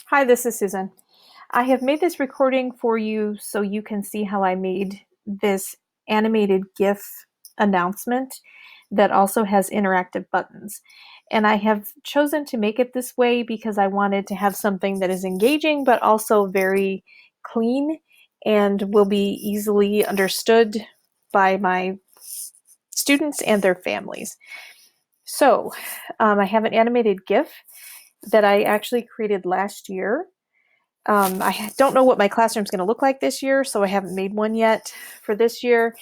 Hi, this is Susan. I have made this recording for you so you can see how I made this animated GIF announcement that also has interactive buttons. And I have chosen to make it this way because I wanted to have something that is engaging but also very clean and will be easily understood by my students and their families. So I have an animated GIF that I actually created last year. I don't know what my classroom's going to look like this year, so I haven't made one yet for this year.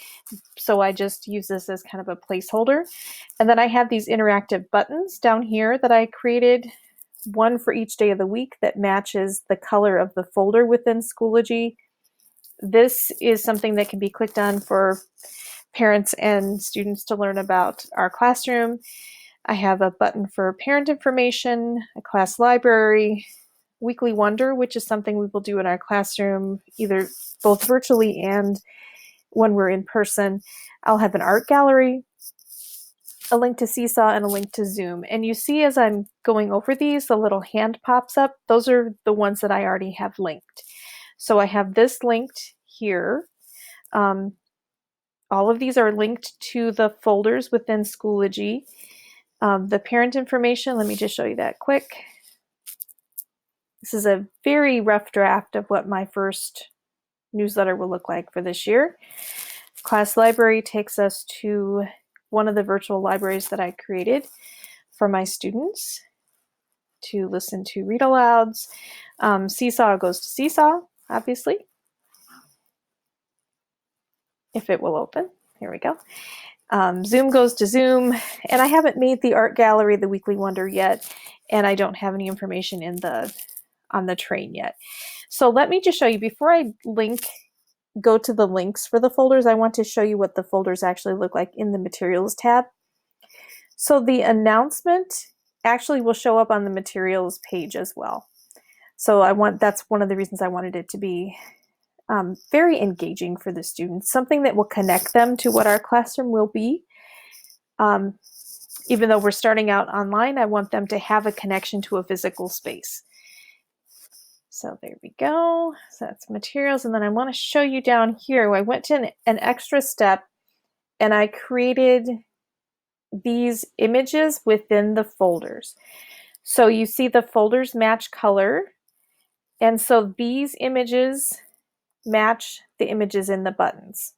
So I just use this as kind of a placeholder. And then I have these interactive buttons down here that I created, one for each day of the week that matches the color of the folder within Schoology. This is something that can be clicked on for parents and students to learn about our classroom. I have a button for parent information, a class library, Weekly Wonder, which is something we will do in our classroom, either both virtually and when we're in person. I'll have an art gallery, a link to Seesaw, and a link to Zoom. And you see as I'm going over these, the little hand pops up. Those are the ones that I already have linked. So I have this linked here. All of these are linked to the folders within Schoology. The parent information, let me just show you that quick. This is a very rough draft of what my first newsletter will look like for this year. Class library takes us to one of the virtual libraries that I created for my students to listen to read alouds. Seesaw goes to Seesaw, obviously, if it will open. Here we go. Zoom goes to Zoom, and I haven't made the art gallery, the Weekly Wonder yet, and I don't have any information on the train yet. So let me just show you, before I go to the links for the folders, I want to show you what the folders actually look like in the materials tab. So the announcement actually will show up on the materials page as well. So that's one of the reasons I wanted it to be very engaging for the students, something that will connect them to what our classroom will be. Even though we're starting out online, I want them to have a connection to a physical space. So there we go. So that's materials. And then I want to show you down here, I went to an extra step and I created these images within the folders. So you see the folders match color. And so these images match the images in the buttons,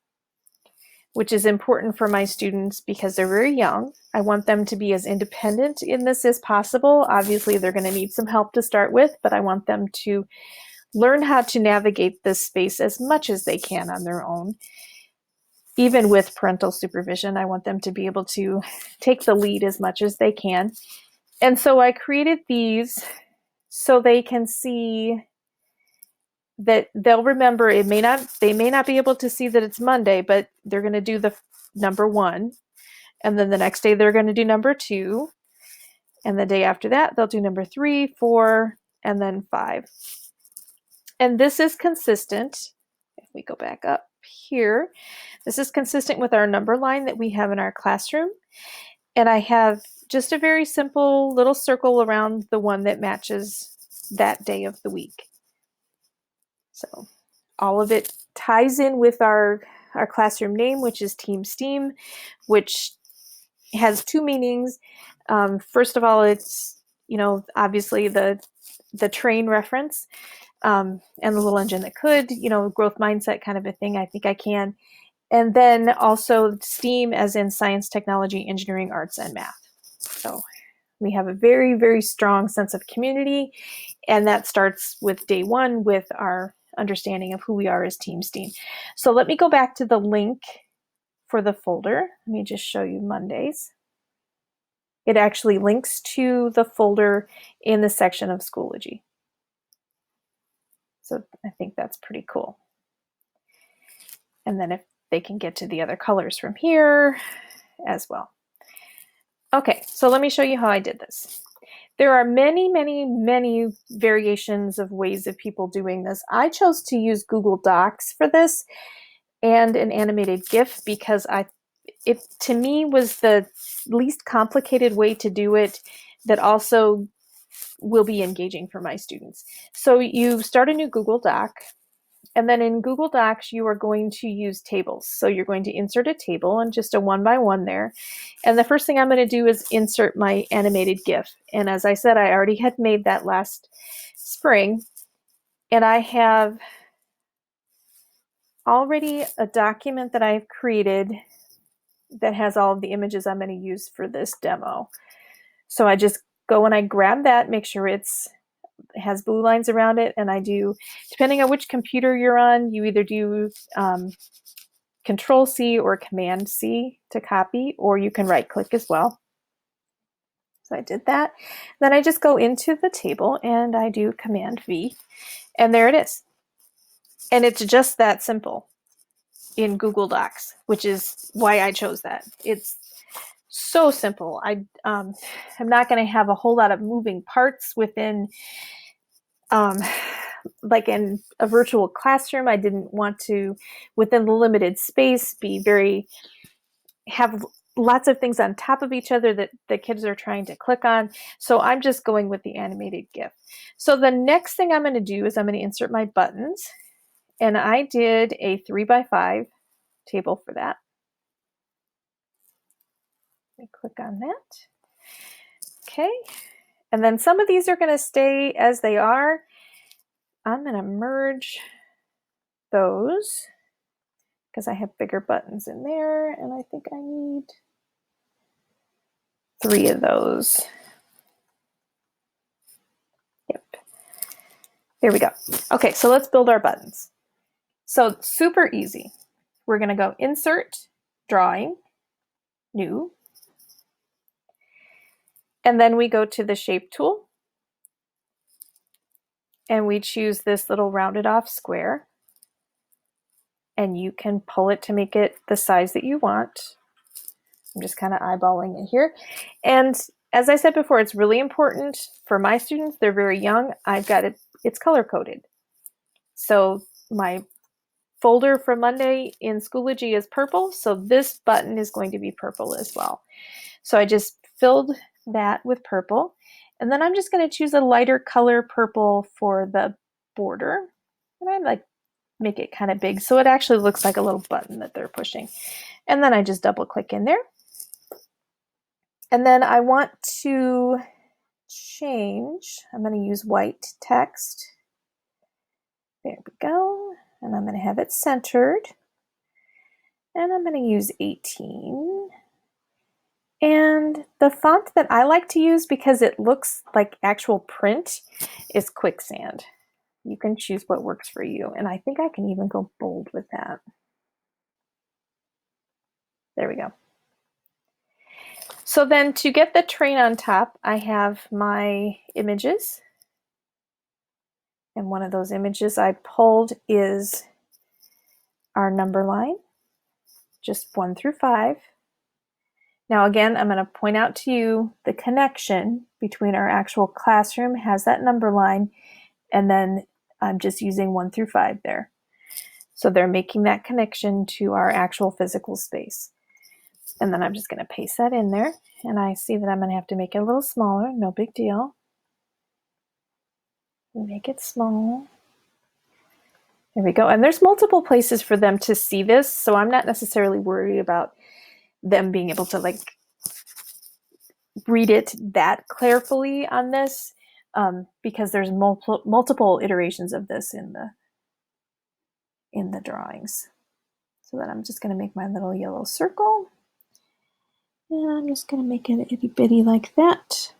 which is important for my students because they're very young. I want them to be as independent in this as possible. Obviously, they're going to need some help to start with, but I want them to learn how to navigate this space as much as they can on their own. Even with parental supervision, I want them to be able to take the lead as much as they can. And so I created these so they can see that they'll remember. They may not be able to see that it's Monday, but they're going to do the number 1. And then the next day they're going to do number 2. And the day after that, they'll do number 3, 4, and then 5. And this is consistent. If we go back up here, this is consistent with our number line that we have in our classroom. And I have just a very simple little circle around the one that matches that day of the week. So all of it ties in with our classroom name, which is Team STEAM, which has 2 meanings. First of all, it's, obviously the train reference, and the little engine that could, growth mindset kind of a thing. I think I can. And then also STEAM as in science, technology, engineering, arts, and math. So we have a very, very strong sense of community. And that starts with day 1 with our understanding of who we are as Team STEAM. So let me go back to the link for the folder. Let me just show you Mondays. It actually links to the folder in the section of Schoology. So I think that's pretty cool. And then if they can get to the other colors from here as well. Okay, so let me show you how I did this. There are many, many, many variations of ways of people doing this. I chose to use Google Docs for this and an animated GIF because it to me was the least complicated way to do it, that also will be engaging for my students. So you start a new Google Doc, and then in Google Docs, you are going to use tables. So you're going to insert a table and just a 1-by-1 there. And the first thing I'm going to do is insert my animated GIF. And as I said, I already had made that last spring. And I have already a document that I've created that has all of the images I'm going to use for this demo. So I just go and I grab that, make sure it has blue lines around it, and I do, depending on which computer you're on, you either do Control C or Command C to copy, or you can right click as well. So I did that. Then I just go into the table and I do Command V, and there it is. And it's just that simple in Google Docs, which is why I chose that. It's so simple. I'm not going to have a whole lot of moving parts within, like in a virtual classroom. I didn't want to, within the limited space, have lots of things on top of each other that the kids are trying to click on. So I'm just going with the animated GIF. So the next thing I'm going to do is I'm going to insert my buttons. And I did a 3-by-5 table for that. Let me click on that. Okay. And then some of these are going to stay as they are. I'm going to merge those because I have bigger buttons in there, and I think I need 3 of those. Yep. There we go. Okay, so let's build our buttons. So super easy. We're going to go Insert, Drawing, New, and then we go to the Shape tool, and we choose this little rounded off square, and you can pull it to make it the size that you want. I'm just kind of eyeballing it here. And as I said before, it's really important for my students. They're very young. I've got it, it's color coded. So my folder for Monday in Schoology is purple. So this button is going to be purple as well. So I just filled that with purple. And then I'm just going to choose a lighter color purple for the border. And I like make it kind of big so it actually looks like a little button that they're pushing. And then I just double click in there. And then I want to change, I'm going to use white text. There we go. And I'm going to have it centered. And I'm going to use 18. And the font that I like to use because it looks like actual print is Quicksand. You can choose what works for you. And I think I can even go bold with that. There we go. So then to get the train on top, I have my images. And one of those images I pulled is our number line, just 1 through 5. Now again, I'm going to point out to you the connection between our actual classroom has that number line, and then I'm just using 1 through 5 there. So they're making that connection to our actual physical space. And then I'm just going to paste that in there. And I see that I'm going to have to make it a little smaller. No big deal. Make it small. There we go. And there's multiple places for them to see this. So I'm not necessarily worried about them being able to like read it that carefully on this because there's multiple iterations of this in the drawings. So then I'm just going to make my little yellow circle. And I'm just going to make it itty bitty like that.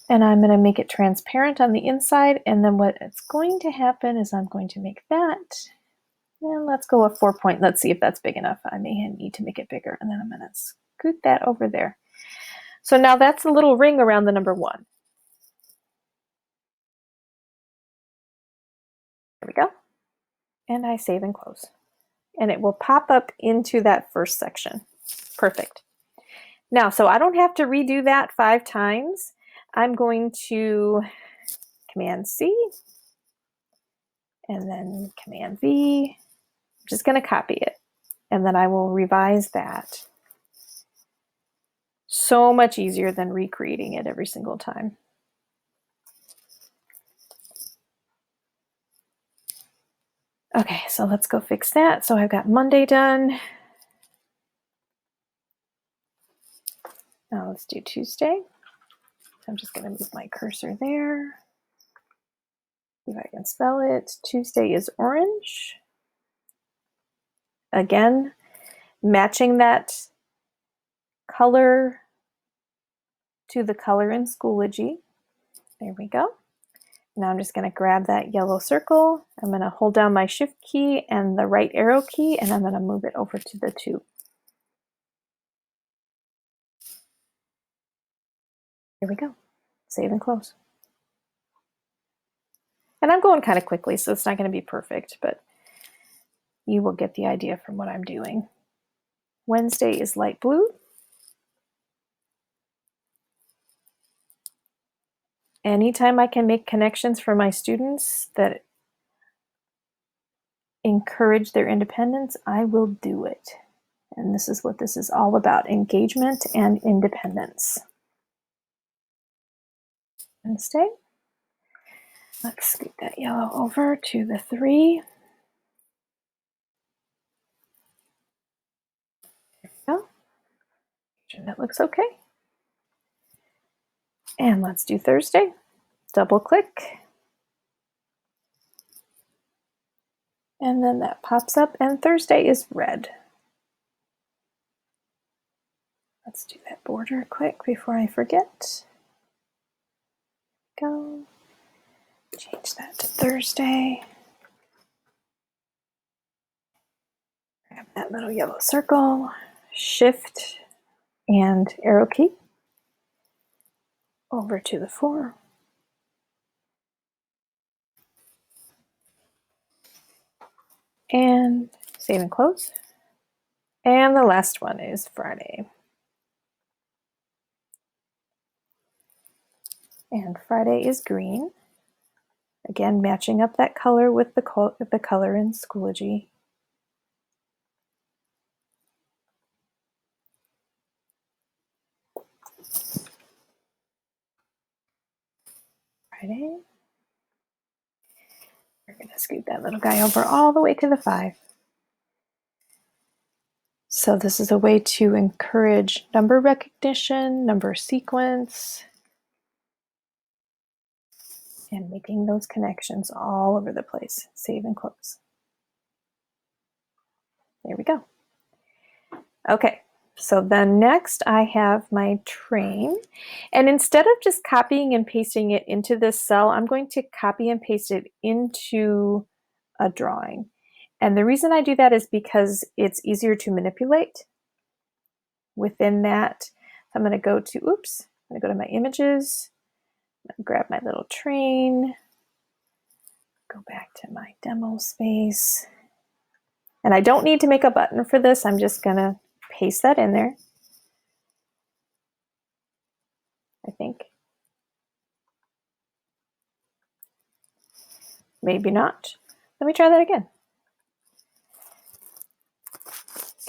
And I'm going to make it transparent on the inside. And then what it's going to happen is I'm going to make that. And let's go a 4 point. Let's see if that's big enough. I may need to make it bigger. And then I'm going to scoot that over there. So now that's a little ring around the number 1. There we go. And I save and close. And it will pop up into that first section. Perfect. Now, so I don't have to redo that 5 times. I'm going to Command C and then Command V. I'm just going to copy it. And then I will revise that. So much easier than recreating it every single time. Okay, so let's go fix that. So I've got Monday done. Now let's do Tuesday. I'm just going to move my cursor there. See if I can spell it. Tuesday is orange. Again, matching that color to the color in Schoology. There we go. Now I'm just going to grab that yellow circle. I'm going to hold down my shift key and the right arrow key, and I'm going to move it over to the 2. Here we go. Save and close. And I'm going kind of quickly, so it's not going to be perfect, but you will get the idea from what I'm doing. Wednesday is light blue. Anytime I can make connections for my students that encourage their independence, I will do it. And this is what this is all about, engagement and independence. Wednesday. Let's scoot that yellow over to the 3. There we go. Sure that looks okay. And let's do Thursday. Double click. And then that pops up, and Thursday is red. Let's do that border quick before I forget. Go. Change that to Thursday. Grab that little yellow circle, shift and arrow key over to the 4. And save and close. And the last one is Friday. And Friday is green. Again, matching up that color with the color in Schoology. Friday. We're going to scoot that little guy over all the way to the 5. So this is a way to encourage number recognition, number sequence, and making those connections all over the place. Save and close. There we go. Okay, so then next I have my train. And instead of just copying and pasting it into this cell, I'm going to copy and paste it into a drawing. And the reason I do that is because it's easier to manipulate within that. I'm going to go to, I'm going to go to my images, grab my little train, go back to my demo space. And I don't need to make a button for this. I'm just going to paste that in there, I think. Maybe not. Let me try that again.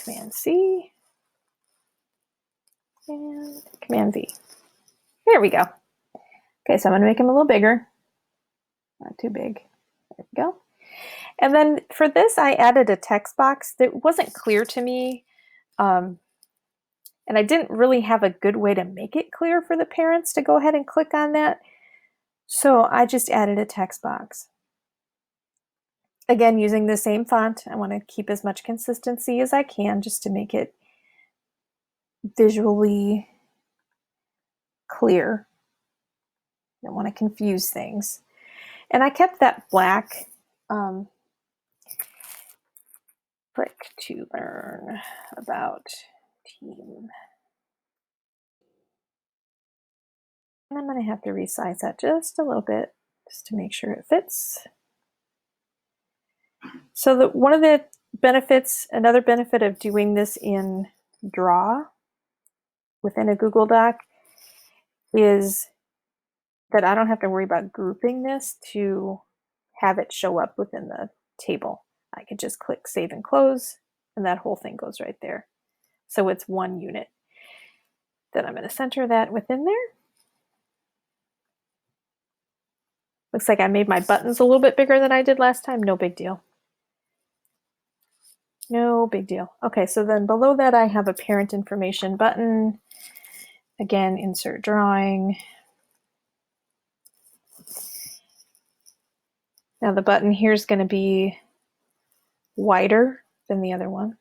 Command C and Command V. There we go. Okay, so I'm going to make him a little bigger. Not too big. There we go. And then for this, I added a text box that wasn't clear to me. And I didn't really have a good way to make it clear for the parents to go ahead and click on that. So I just added a text box. Again, using the same font, I want to keep as much consistency as I can just to make it visually clear. I don't want to confuse things. And I kept that black click to learn about team. And I'm going to have to resize that just a little bit just to make sure it fits. So one of the benefits, another benefit of doing this in Draw within a Google Doc is that I don't have to worry about grouping this to have it show up within the table. I could just click Save and Close, and that whole thing goes right there. So it's one unit. Then I'm going to center that within there. Looks like I made my buttons a little bit bigger than I did last time. No big deal. No big deal. Okay, so then below that I have a parent information button. Again, insert drawing. Now the button here is going to be wider than the other one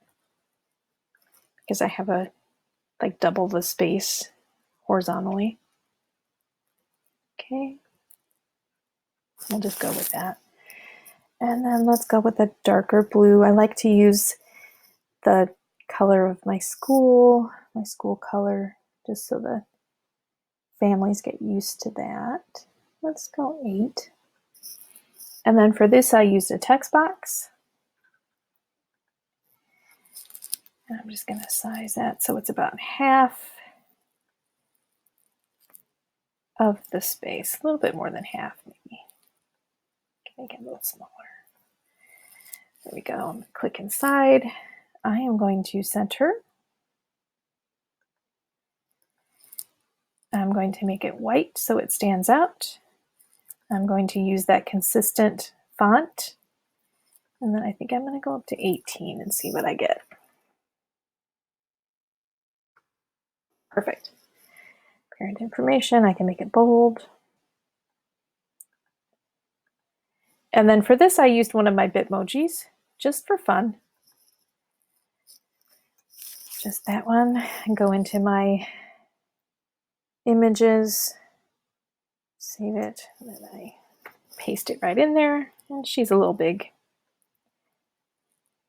because I have a like double the space horizontally. Okay, we'll just go with that. And then let's go with a darker blue. I like to use the color of my school color, just so the families get used to that. Let's go 8. And then for this, I used a text box. And I'm just going to size that so it's about half of the space, a little bit more than half maybe. Make it a little smaller. There we go. Click inside. I am going to center. I'm going to make it white so it stands out. I'm going to use that consistent font. And then I think I'm going to go up to 18 and see what I get. Perfect. Parent information, I can make it bold. And then for this, I used one of my Bitmojis just for fun. Just that one, and go into my images, save it, and then I paste it right in there. And she's a little big.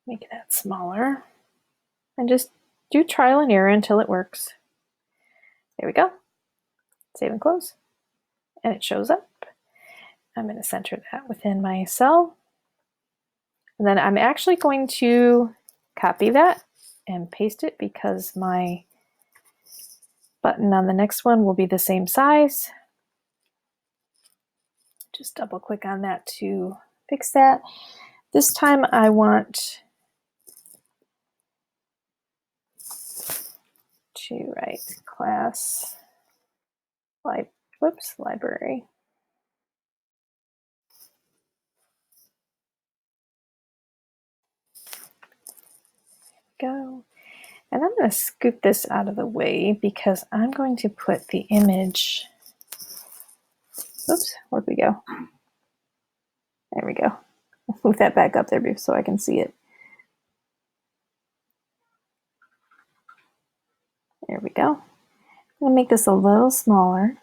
Make that smaller. And just do trial and error until it works. There we go. Save and close. And it shows up. I'm going to center that within my cell. And then I'm actually going to copy that and paste it because my button on the next one will be the same size. Just double click on that to fix that. This time I want to write class, library. Go. And I'm going to scoot this out of the way because I'm going to put the image. Oops, where'd we go? There we go. Move that back up there so I can see it. There we go. I'm going to make this a little smaller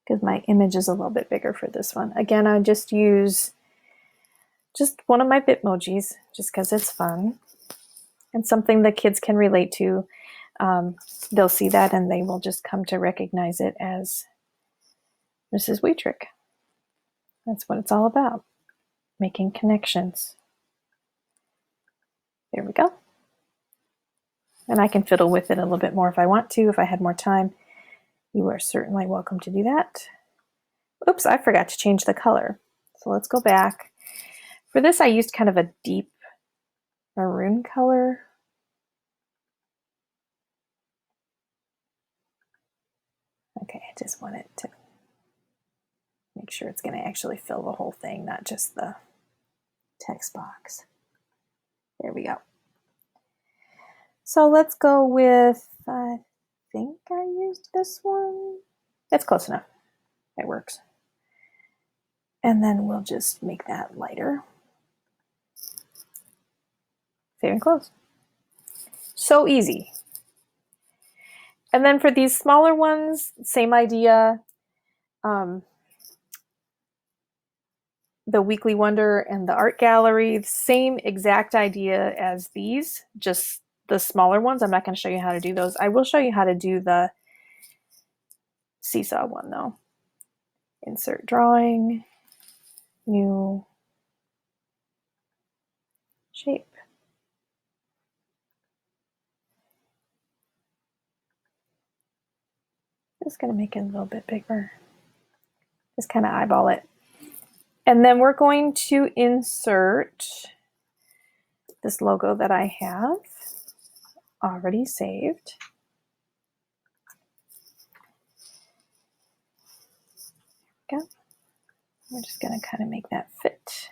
because my image is a little bit bigger for this one. Again, I just use one of my Bitmojis just because it's fun and something the kids can relate to. They'll see that and they will just come to recognize it as Mrs. Wheatrick. That's what it's all about, making connections. There we go. And I can fiddle with it a little bit more if I want to. If I had more time, you are certainly welcome to do that. Oops, I forgot to change the color. So let's go back. For this, I used kind of a deep maroon color. Okay, I just want it to make sure it's going to actually fill the whole thing, not just the text box. There we go. So let's go with, I think I used this one. It's close enough. It works. And then we'll just make that lighter. Save and close. So easy. And then for these smaller ones, same idea. The Weekly Wonder and the Art Gallery, same exact idea as these, just the smaller ones. I'm not going to show you how to do those. I will show you how to do the seesaw one though. Insert drawing, new shape. Just going to make it a little bit bigger. Just kind of eyeball it. And then we're going to insert this logo that I have already saved. Okay. We're just going to kind of make that fit.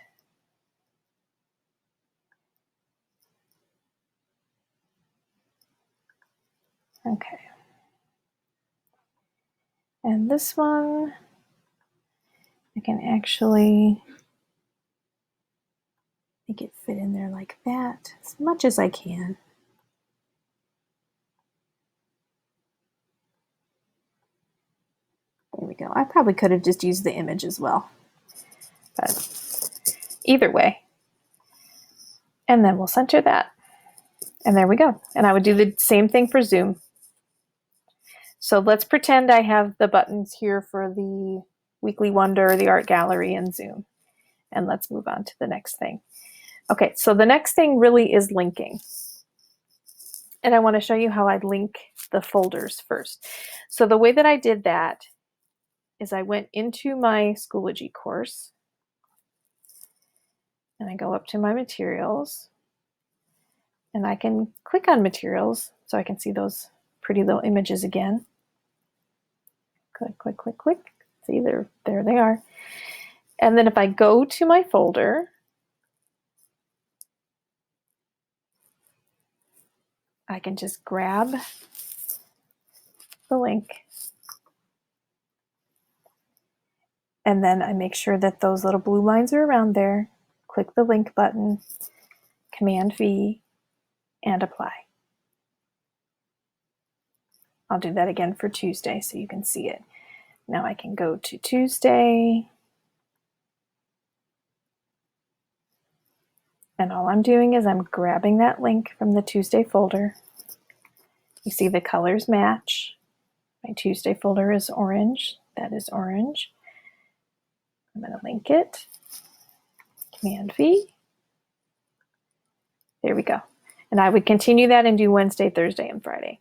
Okay. And this one, I can actually make it fit in there like that as much as I can. There we go. I probably could have just used the image as well, but either way. And then we'll center that. And there we go. And I would do the same thing for Zoom. So let's pretend I have the buttons here for the Weekly Wonder, the Art Gallery, and Zoom. And let's move on to the next thing. Okay, so the next thing really is linking. And I want to show you how I'd link the folders first. So the way that I did that is I went into my Schoology course and I go up to my materials and I can click on materials so I can see those pretty little images again. Click, click, click, click. See, there they are. And then if I go to my folder, I can just grab the link and then I make sure that those little blue lines are around there. Click the link button, Command V, and apply. I'll do that again for Tuesday so you can see it. Now I can go to Tuesday. And all I'm doing is I'm grabbing that link from the Tuesday folder. You see the colors match. My Tuesday folder is orange. That is orange. I'm going to link it. Command V. There we go. And I would continue that and do Wednesday, Thursday, and Friday.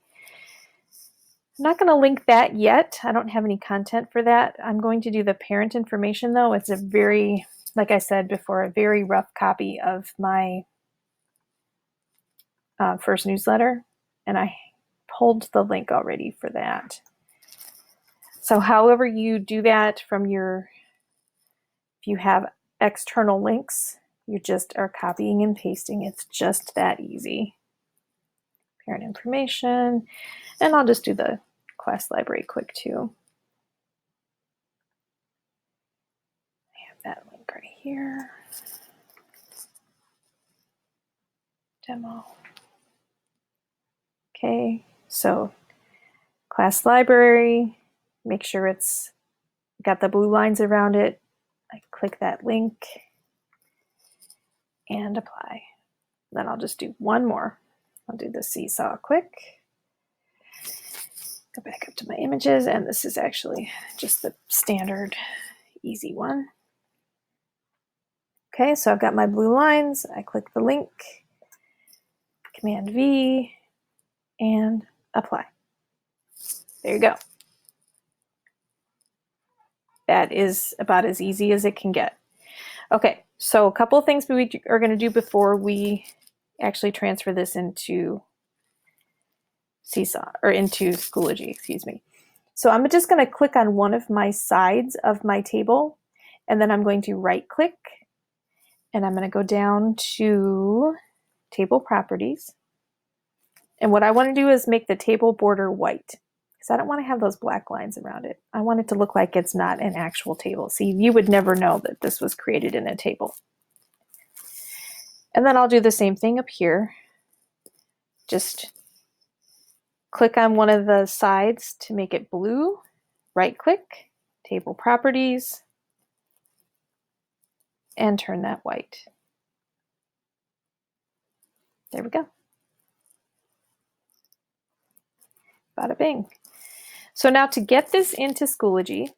I'm not going to link that yet. I don't have any content for that. I'm going to do the parent information though. It's a very, like I said before, a very rough copy of my first newsletter. And I pulled the link already for that. So however you do that from your, if you have external links, you just are copying and pasting. It's just that easy. Parent information, and I'll just do the class library quick too. I have that link right here. Demo. Okay, so class library, make sure it's got the blue lines around it. I click that link and apply. Then I'll just do one more. I'll do the seesaw quick. Go back up to my images, and this is actually just the standard easy one. Okay, so I've got my blue lines. I click the link, Command V, and apply. There you go. That is about as easy as it can get. Okay, so a couple of things we are going to do before we actually transfer this into Seesaw, or into Schoology, excuse me. So I'm just going to click on one of my sides of my table, and then I'm going to right click, and I'm going to go down to Table Properties. And what I want to do is make the table border white, because I don't want to have those black lines around it. I want it to look like it's not an actual table. See, you would never know that this was created in a table. And then I'll do the same thing up here. Just click on one of the sides to make it blue, right click, Table Properties, and turn that white. There we go. Bada bing. So now to get this into Schoology,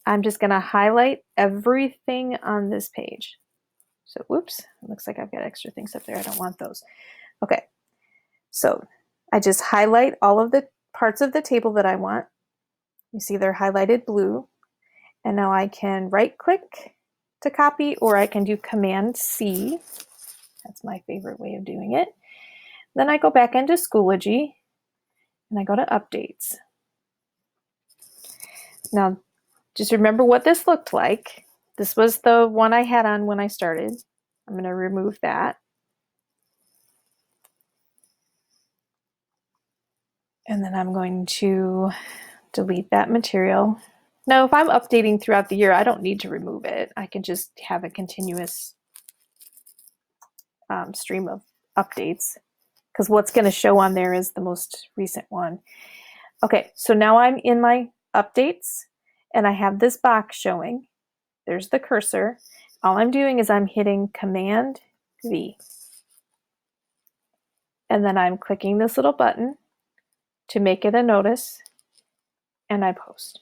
I'm just going to highlight everything on this page. So whoops, it looks like I've got extra things up there. I don't want those. Okay, so I just highlight all of the parts of the table that I want. You see they're highlighted blue. And now I can right click to copy, or I can do Command C. That's my favorite way of doing it. Then I go back into Schoology and I go to Updates. Now, just remember what this looked like. This was the one I had on when I started. I'm going to remove that. And then I'm going to delete that material. Now, if I'm updating throughout the year, I don't need to remove it. I can just have a continuous stream of updates, because what's going to show on there is the most recent one. Okay, so now I'm in my updates and I have this box showing. There's the cursor. All I'm doing is I'm hitting Command V. And then I'm clicking this little button to make it a notice, and I post.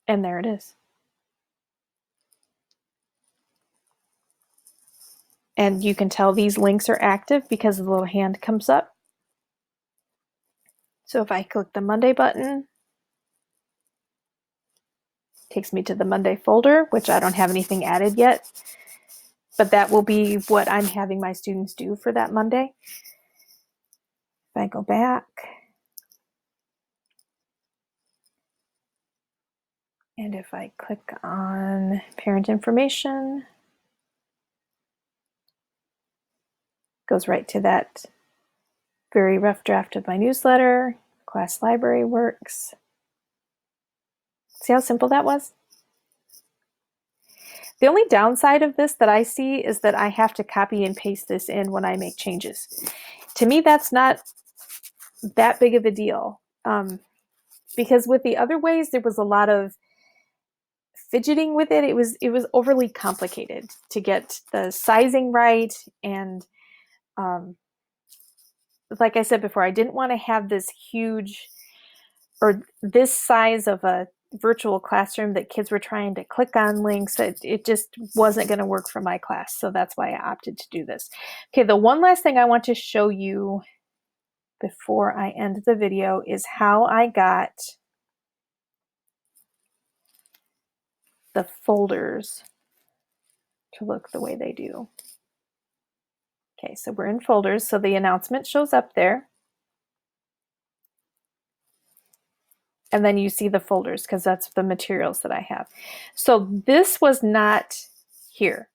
And there it is. And you can tell these links are active because the little hand comes up. So if I click the Monday button, it takes me to the Monday folder, which I don't have anything added yet, but that will be what I'm having my students do for that Monday. If I go back, and if I click on parent information, goes right to that very rough draft of my newsletter, class library works. See how simple that was? The only downside of this that I see is that I have to copy and paste this in when I make changes. To me, that's not that big of a deal, because with the other ways, there was a lot of fidgeting with it. It was overly complicated to get the sizing right, and like I said before, I didn't want to have this huge or this size of a virtual classroom that kids were trying to click on links. It just wasn't going to work for my class. So that's why I opted to do this. Okay, the one last thing I want to show you before I end the video is how I got the folders to look the way they do. Okay, so we're in folders. So the announcement shows up there. And then you see the folders because that's the materials that I have. So this was not here.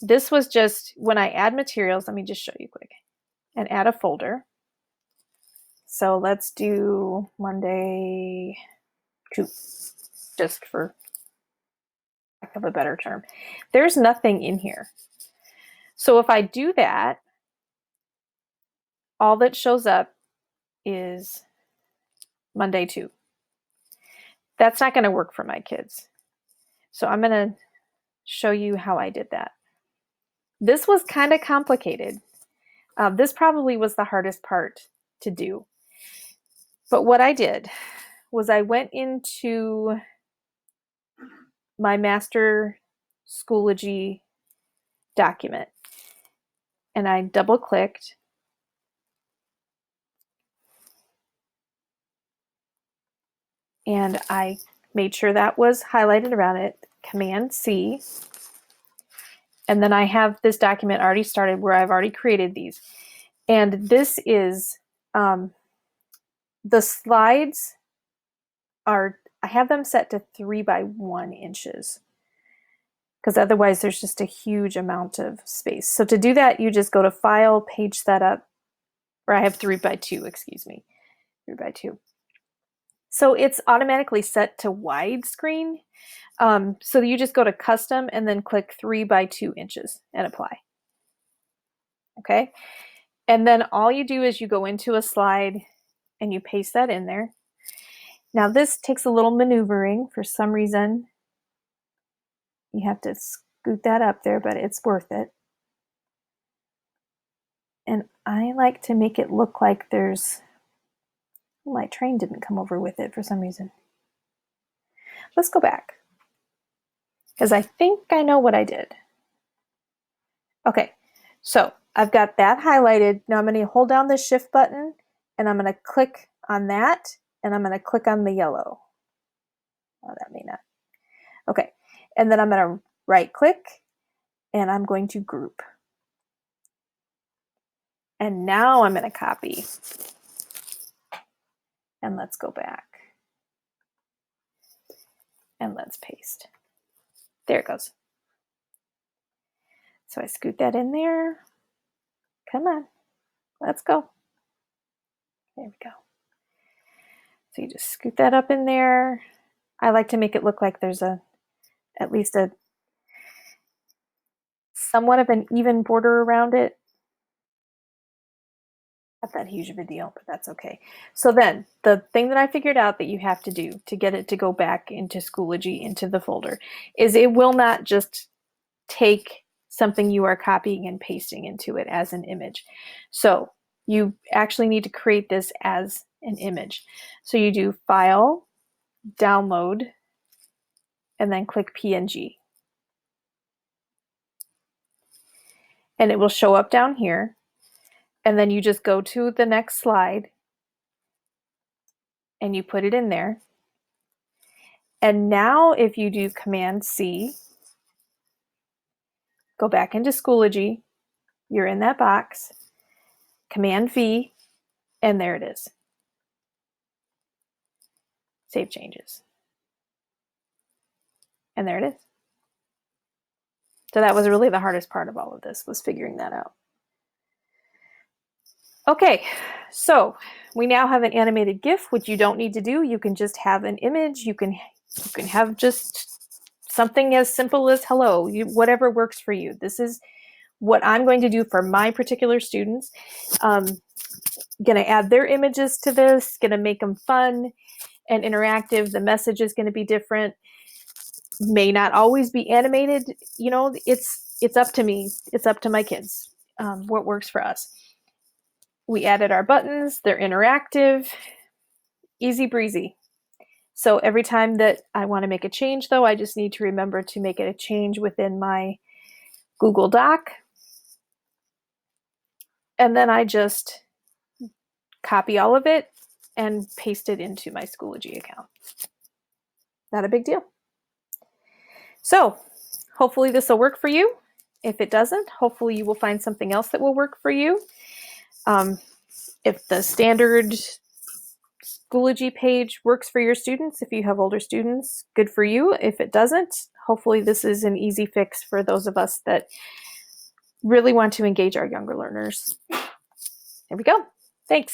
This was just when I add materials. Let me just show you quick and add a folder. So let's do Monday 2, just for lack of a better term. There's nothing in here. So if I do that, all that shows up is Monday 2. That's not going to work for my kids. So I'm going to show you how I did that. This was kind of complicated. This probably was the hardest part to do. But what I did was I went into my master Schoology document and I double clicked and I made sure that was highlighted around it, Command C. And then I have this document already started where I've already created these. And this is, the slides are, I have them set to 3 by 1 inches because otherwise there's just a huge amount of space. So to do that, you just go to File, Page Setup, or I have 3 by 2, excuse me, 3 by 2. So it's automatically set to widescreen. So you just go to Custom and then click 3 by 2 inches and apply. Okay. And then all you do is you go into a slide and you paste that in there. Now this takes a little maneuvering. For some reason, you have to scoot that up there, but it's worth it. And I like to make it look like there's, my train didn't come over with it for some reason. Let's go back because I think I know what I did. Okay, so I've got that highlighted. Now I'm going to hold down the Shift button and I'm going to click on that and I'm going to click on the yellow. Oh, that may not. Okay, and then I'm going to right click and I'm going to group. And now I'm going to copy. And let's go back. And let's paste. There it goes. So I scoot that in there. Come on, let's go. There we go. So you just scoot that up in there. I like to make it look like there's at least a somewhat of an even border around it. Not that huge of a deal, but that's okay. So then the thing that I figured out that you have to do to get it to go back into Schoology, into the folder, is it will not just take something you are copying and pasting into it as an image. So you actually need to create this as an image. So you do File, Download, and then click PNG. And it will show up down here. And then you just go to the next slide and you put it in there. And now if you do Command C, go back into Schoology, you're in that box, Command V, and there it is. Save changes. And there it is. So that was really the hardest part of all of this, was figuring that out. Okay, so we now have an animated GIF, which you don't need to do. You can just have an image. You can have just something as simple as hello, whatever works for you. This is what I'm going to do for my particular students. Going to add their images to this, going to make them fun and interactive. The message is going to be different. May not always be animated. You know, it's up to me. It's up to my kids, what works for us. We added our buttons. They're interactive, easy breezy. So every time that I want to make a change, though, I just need to remember to make it a change within my Google Doc. And then I just copy all of it and paste it into my Schoology account. Not a big deal. So hopefully this will work for you. If it doesn't, hopefully you will find something else that will work for you. If the standard Schoology page works for your students, if you have older students, good for you. If it doesn't, hopefully this is an easy fix for those of us that really want to engage our younger learners. There we go.